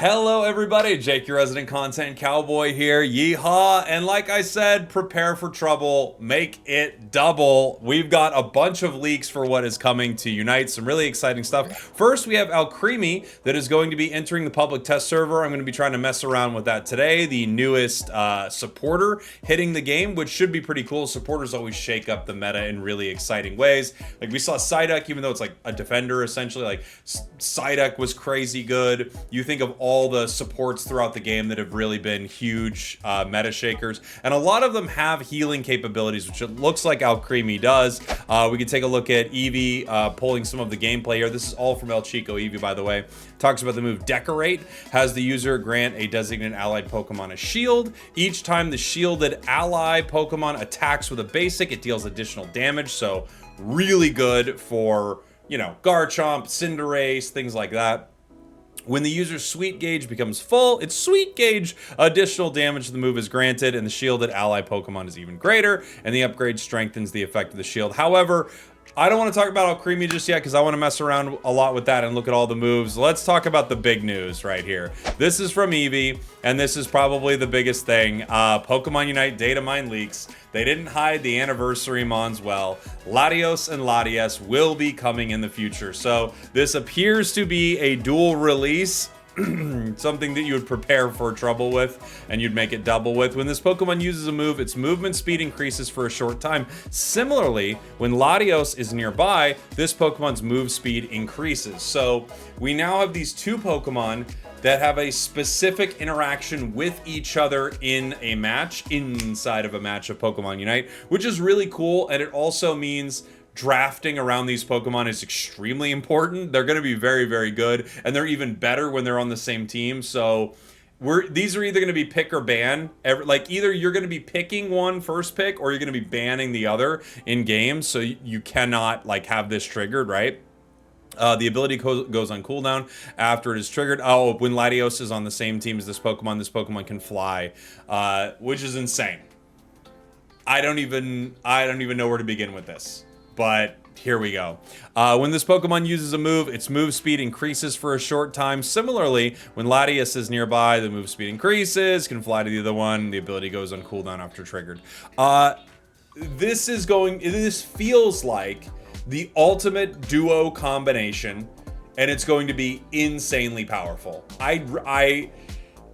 Hello everybody, Jake, your resident content cowboy here, yeehaw, and like I said, prepare for trouble, make it double. We've got a bunch of leaks for what is coming to Unite, some really exciting stuff. First, we have Alcremie that is going to be entering the public test server. I'm going to be trying to mess around with that today, the newest supporter hitting the game, which should be pretty cool. Supporters always shake up the meta in really exciting ways. Like we saw Psyduck, even though it's like a defender essentially, like Psyduck was crazy good. You think of all the supports throughout the game that have really been huge meta shakers, and a lot of them have healing capabilities, which it looks like Alcremie does. We can take a look at Eevee pulling some of the gameplay here. This is all from El Chico Eevee, by the way. Talks about the move Decorate, has the user grant a designated allied Pokemon a shield. Each time the shielded ally Pokemon attacks with a basic, it deals additional damage, so really good for, you know, Garchomp, Cinderace, things like that. When the user's sweet gauge becomes full, its sweet gauge additional damage to the move is granted, and the shielded ally Pokemon is even greater, and the upgrade strengthens the effect of the shield. However, I don't want to talk about Alcremie just yet because I want to mess around a lot with that and look at all the moves. Let's talk about the big news right here. This is from Eevee, and this is probably the biggest thing. Pokemon Unite data mine leaks. They didn't hide the anniversary mons well. Latios and Latias will be coming in the future. So this appears to be a dual release. Something that you would prepare for trouble with and you'd make it double with. When this Pokemon uses a move, its movement speed increases for a short time. Similarly, when Latios is nearby, this Pokemon's move speed increases. So we now have these two Pokemon that have a specific interaction with each other in a match, inside of a match of Pokemon Unite, which is really cool. And it also means drafting around these Pokemon is extremely important. They're going to be very, very good, and they're even better when they're on the same team. So these are either going to be pick or ban. Like either you're going to be picking one first pick, or you're going to be banning the other in games. So you cannot like have this triggered, right? The ability goes on cooldown after it is triggered. Oh, when Latios is on the same team as this Pokemon can fly, which is insane. I don't even know where to begin with this. But here we go. When this Pokemon uses a move, its move speed increases for a short time. Similarly, when Latias is nearby, the move speed increases, can fly to the other one. The ability goes on cooldown after triggered. This feels like the ultimate duo combination, and it's going to be insanely powerful.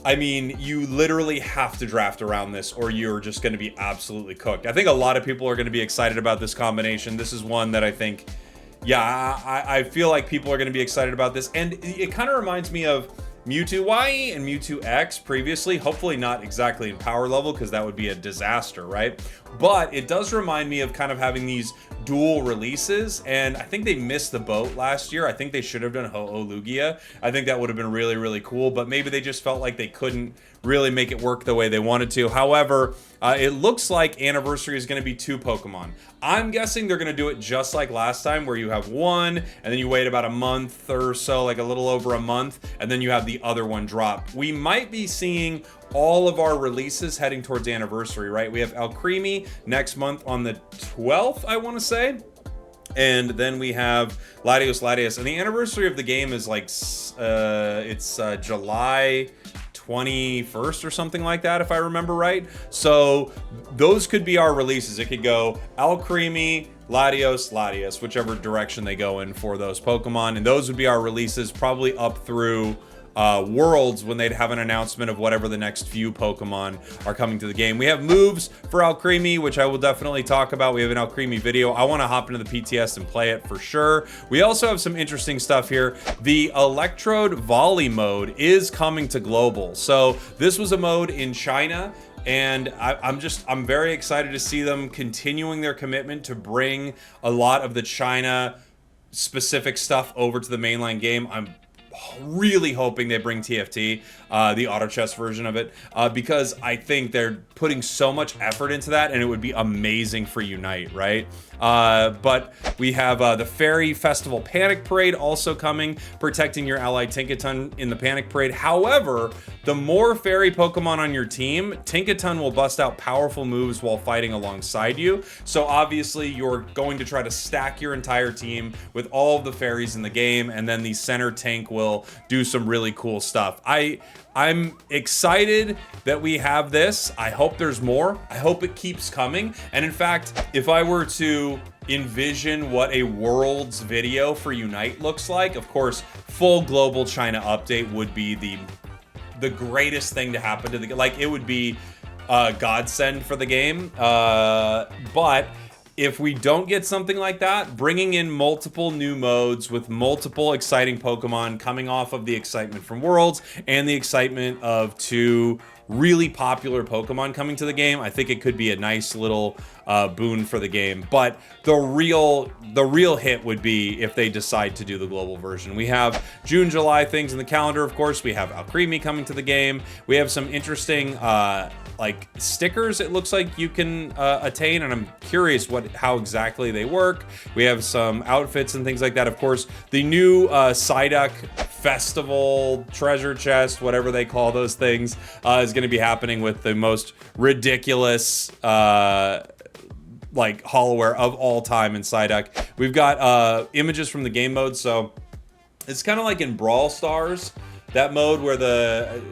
I mean, you literally have to draft around this or you're just going to be absolutely cooked. I think a lot of people are going to be excited about this combination. This is one that I think, yeah, I feel like people are going to be excited about this. And it kind of reminds me of Mewtwo Y and Mewtwo X previously. Hopefully not exactly in power level because that would be a disaster, right? But it does remind me of kind of having these dual releases, and I think they missed the boat last year. I think they should have done Ho-Oh Lugia. I think that would have been really, really cool, but maybe they just felt like they couldn't really make it work the way they wanted to. However, it looks like Anniversary is going to be two Pokemon. I'm guessing they're going to do it just like last time, where you have one, and then you wait about a month or so, like a little over a month, and then you have the other one drop. We might be seeing all of our releases heading towards Anniversary, right? We have Alcremie next month on the 12th, I want to say. And then we have Latias. And the anniversary of the game is like, it's July 21st or something like that, if I remember right. So those could be our releases. It could go Alcremie, Latias, whichever direction they go in for those Pokemon. And those would be our releases probably up through Worlds, when they'd have an announcement of whatever the next few Pokemon are coming to the game. We have moves for Alcremie, which I will definitely talk about. We have an Alcremie video. I want to hop into the PTS and play it for sure. We also have some interesting stuff here. The Electrode Volley mode is coming to global. So this was a mode in China, and I'm very excited to see them continuing their commitment to bring a lot of the China specific stuff over to the mainline game. I'm really hoping they bring TFT, the auto chess version of it, because I think they're putting so much effort into that, and it would be amazing for Unite, right? But we have the Fairy Festival Panic Parade also coming, protecting your ally Tinkaton in the Panic Parade. However, the more Fairy Pokemon on your team, Tinkaton will bust out powerful moves while fighting alongside you. So obviously you're going to try to stack your entire team with all of the fairies in the game, and then the center tank will will do some really cool stuff. I'm excited that we have this. I hope there's more. I hope it keeps coming. And in fact, if I were to envision what a Worlds video for Unite looks like, of course, full global China update would be the greatest thing to happen to the, like, it would be a godsend for the game. But if we don't get something like that, bringing in multiple new modes with multiple exciting Pokemon coming off of the excitement from Worlds and the excitement of 2 really popular Pokemon coming to the game, I think it could be a nice little boon for the game. But the real hit would be if they decide to do the global version. We have June, July things in the calendar, of course. We have Alcremie coming to the game. We have some interesting like stickers, it looks like you can attain, and I'm curious how exactly they work. We have some outfits and things like that. Of course, the new Psyduck Festival treasure chest, whatever they call those things, is going to be happening with the most ridiculous like hollowware of all time in Psyduck. We've got images from the game mode, so it's kind of like in Brawl Stars, that mode where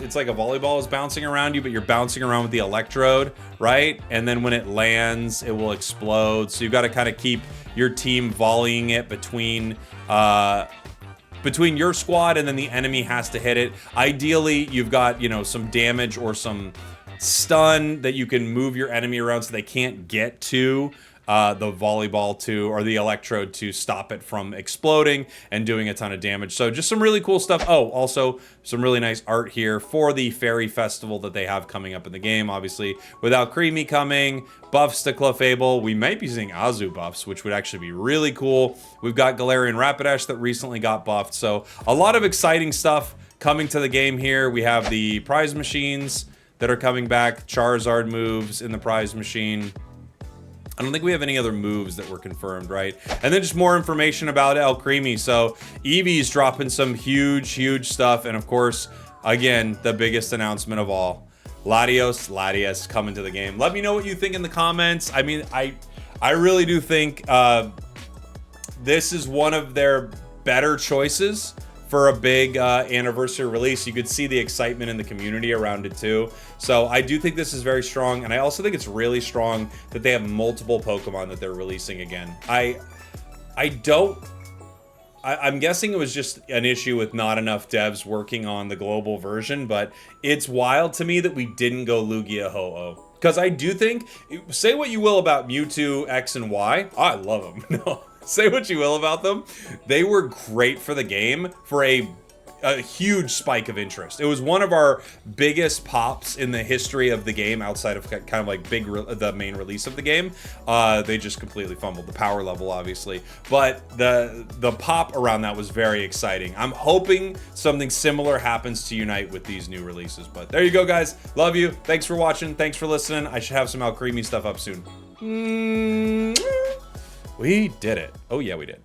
it's like a volleyball is bouncing around you, but you're bouncing around with the electrode, right? And then when it lands, it will explode. So you've got to kind of keep your team volleying it between your squad, and then the enemy has to hit it. Ideally, you've got, you know, some damage or some stun that you can move your enemy around so they can't get to the volleyball or the electrode to stop it from exploding and doing a ton of damage. So just some really cool stuff. Oh, also some really nice art here for the Fairy Festival that they have coming up in the game. Obviously, with Alcremie coming, buffs to Clefable. We might be seeing Azu buffs, which would actually be really cool. We've got Galarian Rapidash that recently got buffed. So a lot of exciting stuff coming to the game here. We have the prize machines that are coming back. Charizard moves in the prize machine. I don't think we have any other moves that were confirmed, right? And then just more information about Alcremie. So Eevee's dropping some huge stuff. And of course, again, the biggest announcement of all, Latias coming to the game. Let me know what you think in the comments. I mean, I really do think this is one of their better choices for a big anniversary release. You could see the excitement in the community around it too. So I do think this is very strong, and I also think it's really strong that they have multiple Pokemon that they're releasing again. I'm guessing it was just an issue with not enough devs working on the global version, but it's wild to me that we didn't go Lugia Ho-Oh. Because I do think, say what you will about Mewtwo X and Y, I love them. No. Say what you will about them, they were great for the game for a huge spike of interest. It was one of our biggest pops in the history of the game outside of kind of like the main release of the game. They just completely fumbled the power level, obviously, but the pop around that was very exciting. I'm hoping something similar happens to Unite with these new releases. But there you go, guys. Love you. Thanks for watching. Thanks for listening. I should have some Alcremie stuff up soon. We did it. Oh yeah, we did.